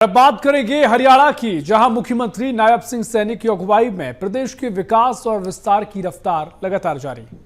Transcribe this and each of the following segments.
अब बात करेंगे हरियाणा की, जहां मुख्यमंत्री नायब सिंह सैनी की अगुवाई में प्रदेश के विकास और विस्तार की रफ्तार लगातार जारी है।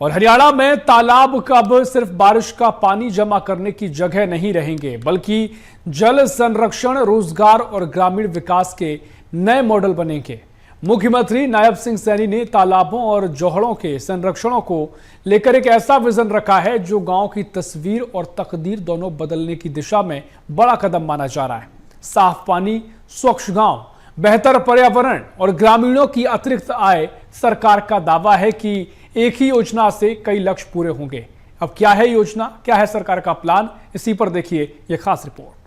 और हरियाणा में तालाब अब सिर्फ बारिश का पानी जमा करने की जगह नहीं रहेंगे, बल्कि जल संरक्षण, रोजगार और ग्रामीण विकास के नए मॉडल बनेंगे। मुख्यमंत्री नायब सिंह सैनी ने तालाबों और जोहड़ों के संरक्षणों को लेकर एक ऐसा विजन रखा है जो गांव की तस्वीर और तकदीर दोनों बदलने की दिशा में बड़ा कदम माना जा रहा है। साफ पानी, स्वच्छ गांव, बेहतर पर्यावरण और ग्रामीणों की अतिरिक्त आय, सरकार का दावा है कि एक ही योजना से कई लक्ष्य पूरे होंगे। अब क्या है योजना, क्या है सरकार का प्लान, इसी पर देखिए यह खास रिपोर्ट।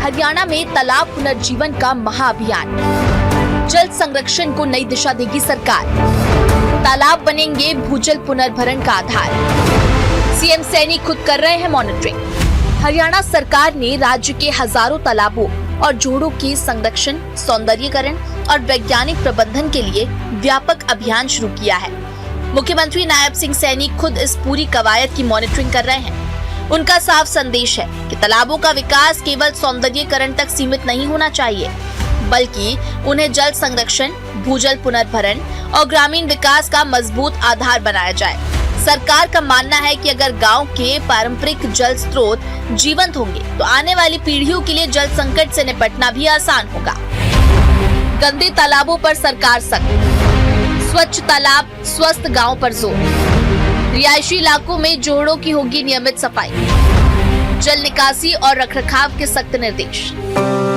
हरियाणा में तालाब पुनर्जीवन का महाअभियान, जल संरक्षण को नई दिशा देगी सरकार। तालाब बनेंगे भूजल पुनर्भरण का आधार। सीएम सैनी खुद कर रहे हैं मॉनिटरिंग। हरियाणा सरकार ने राज्य के हजारों तालाबों और जोड़ों के संरक्षण, सौंदर्यीकरण और वैज्ञानिक प्रबंधन के लिए व्यापक अभियान शुरू किया है। मुख्यमंत्री नायब सिंह सैनी खुद इस पूरी कवायद की मॉनिटरिंग कर रहे हैं। उनका साफ संदेश है कि तालाबों का विकास केवल सौंदर्यीकरण तक सीमित नहीं होना चाहिए, बल्कि उन्हें जल संरक्षण, भूजल पुनर्भरण और ग्रामीण विकास का मजबूत आधार बनाया जाए। सरकार का मानना है कि अगर गांव के पारंपरिक जल स्रोत जीवंत होंगे तो आने वाली पीढ़ियों के लिए जल संकट से निपटना भी आसान होगा। गंदे तालाबों पर सरकार सख्त, स्वच्छ तालाब, स्वस्थ गांव पर जोर। रिहायशी इलाकों में जोड़ों की होगी नियमित सफाई। जल निकासी और रखरखाव के सख्त निर्देश।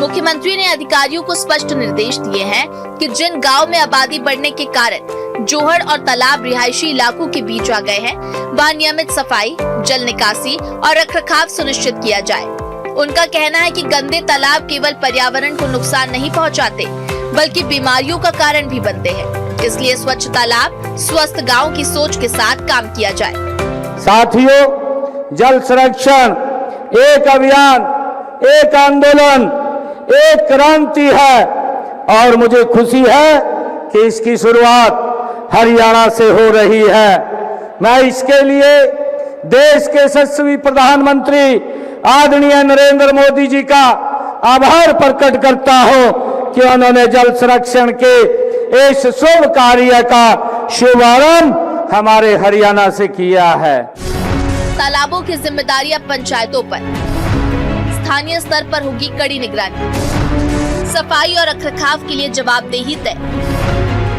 मुख्यमंत्री ने अधिकारियों को स्पष्ट निर्देश दिए हैं कि जिन गांव में आबादी बढ़ने के कारण जोहड़ और तालाब रिहायशी इलाकों के बीच आ गए हैं, वहाँ नियमित सफाई, जल निकासी और रखरखाव सुनिश्चित किया जाए। उनका कहना है कि गंदे तालाब केवल पर्यावरण को नुकसान नहीं पहुँचाते, बल्कि बीमारियों का कारण भी बनते हैं। इसलिए स्वच्छ तालाब, स्वस्थ गांव की सोच के साथ काम किया जाए। साथियों, जल संरक्षण एक अभियान, एक आंदोलन, एक क्रांति है और मुझे खुशी है कि इसकी शुरुआत हरियाणा से हो रही है। मैं इसके लिए देश के यशस्वी प्रधानमंत्री आदरणीय नरेंद्र मोदी जी का आभार प्रकट करता हूं कि उन्होंने जल संरक्षण के इस शुभ कार्य का शुभारंभ हमारे हरियाणा से किया है। तालाबों की जिम्मेदारी अब पंचायतों पर। स्थानीय स्तर पर होगी कड़ी निगरानी। सफाई और रखरखाव के लिए जवाबदेही तय।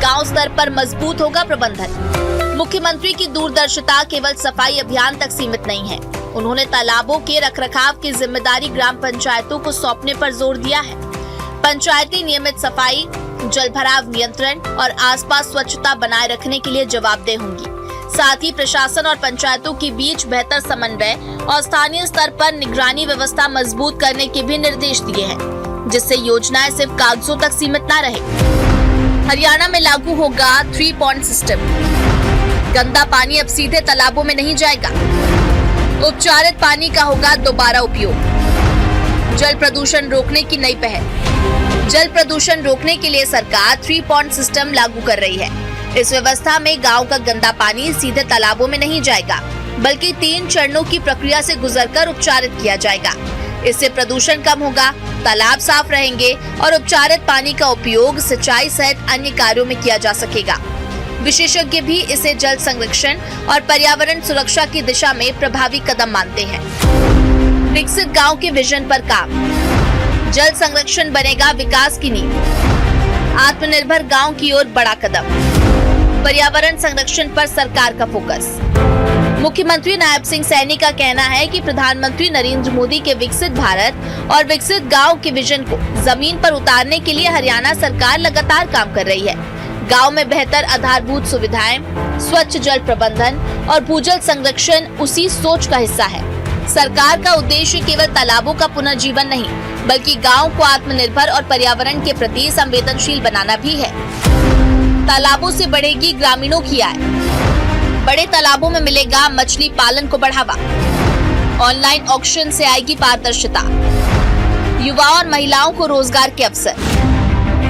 गांव स्तर पर मजबूत होगा प्रबंधन। मुख्यमंत्री की दूरदर्शिता केवल सफाई अभियान तक सीमित नहीं है। उन्होंने तालाबों के रखरखाव की जिम्मेदारी ग्राम पंचायतों को सौंपने पर जोर दिया है। पंचायतें नियमित सफाई, जल भराव नियंत्रण और आसपास स्वच्छता बनाए रखने के लिए जवाबदेह होंगी। साथ ही प्रशासन और पंचायतों के बीच बेहतर समन्वय और स्थानीय स्तर पर निगरानी व्यवस्था मजबूत करने के भी निर्देश दिए हैं, जिससे योजनाएं सिर्फ कागजों तक सीमित न रहे। हरियाणा में लागू होगा 3 पॉइंट सिस्टम। गंदा पानी अब सीधे तालाबों में नहीं जाएगा। उपचारित पानी का होगा दोबारा उपयोग। जल प्रदूषण रोकने की नई पहल। जल प्रदूषण रोकने के लिए सरकार 3 पॉइंट सिस्टम लागू कर रही है। इस व्यवस्था में गांव का गंदा पानी सीधे तालाबों में नहीं जाएगा, बल्कि 3 चरणों की प्रक्रिया से गुजरकर उपचारित किया जाएगा। इससे प्रदूषण कम होगा, तालाब साफ रहेंगे और उपचारित पानी का उपयोग सिंचाई सहित अन्य कार्यों में किया जा सकेगा। विशेषज्ञ भी इसे जल संरक्षण और पर्यावरण सुरक्षा की दिशा में प्रभावी कदम मानते हैं। विकसित गांव के विजन पर काम। जल संरक्षण बनेगा विकास की नींव। आत्मनिर्भर गांव की ओर बड़ा कदम। पर्यावरण संरक्षण पर सरकार का फोकस। मुख्यमंत्री नायब सिंह सैनी का कहना है कि प्रधानमंत्री नरेंद्र मोदी के विकसित भारत और विकसित गांव के विजन को जमीन पर उतारने के लिए हरियाणा सरकार लगातार काम कर रही है। गांव में बेहतर आधारभूत सुविधाएं, स्वच्छ जल प्रबंधन और भूजल संरक्षण उसी सोच का हिस्सा है। सरकार का उद्देश्य केवल तालाबों का पुनर्जीवन नहीं, बल्कि गांव को आत्मनिर्भर और पर्यावरण के प्रति संवेदनशील बनाना भी है। तालाबों से बढ़ेगी ग्रामीणों की आय। बड़े तालाबों में मिलेगा मछली पालन को बढ़ावा। ऑनलाइन ऑक्शन से आएगी पारदर्शिता, युवाओं और महिलाओं को रोजगार के अवसर।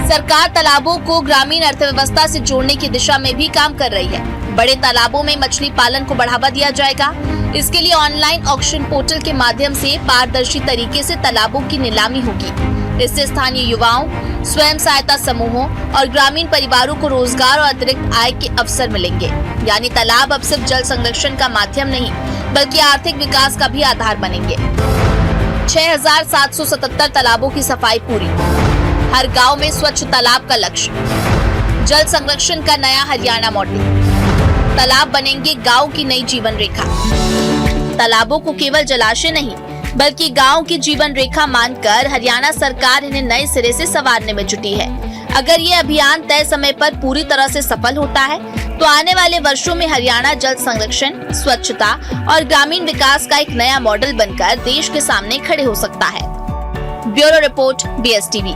सरकार तालाबों को ग्रामीण अर्थव्यवस्था से जोड़ने की दिशा में भी काम कर रही है। बड़े तालाबों में मछली पालन को बढ़ावा दिया जाएगा। इसके लिए ऑनलाइन ऑक्शन पोर्टल के माध्यम से पारदर्शी तरीके से तालाबों की नीलामी होगी। इससे स्थानीय युवाओं, स्वयं सहायता समूहों और ग्रामीण परिवारों को रोजगार और अतिरिक्त आय के अवसर मिलेंगे। यानी तालाब अब सिर्फ जल संरक्षण का माध्यम नहीं, बल्कि आर्थिक विकास का भी आधार बनेंगे। 6,777 तालाबों की सफाई पूरी, हर गांव में स्वच्छ तालाब का लक्ष्य। जल संरक्षण का नया हरियाणा मॉडल, तालाब बनेंगे गांव की नई जीवन रेखा। तालाबों को केवल जलाशय नहीं, बल्कि गांव की जीवन रेखा मानकर हरियाणा सरकार इन्हें नए सिरे से संवारने में जुटी है। अगर ये अभियान तय समय पर पूरी तरह से सफल होता है, तो आने वाले वर्षों में हरियाणा जल संरक्षण, स्वच्छता और ग्रामीण विकास का एक नया मॉडल बनकर देश के सामने खड़े हो सकता है। Bureau report, BSTV।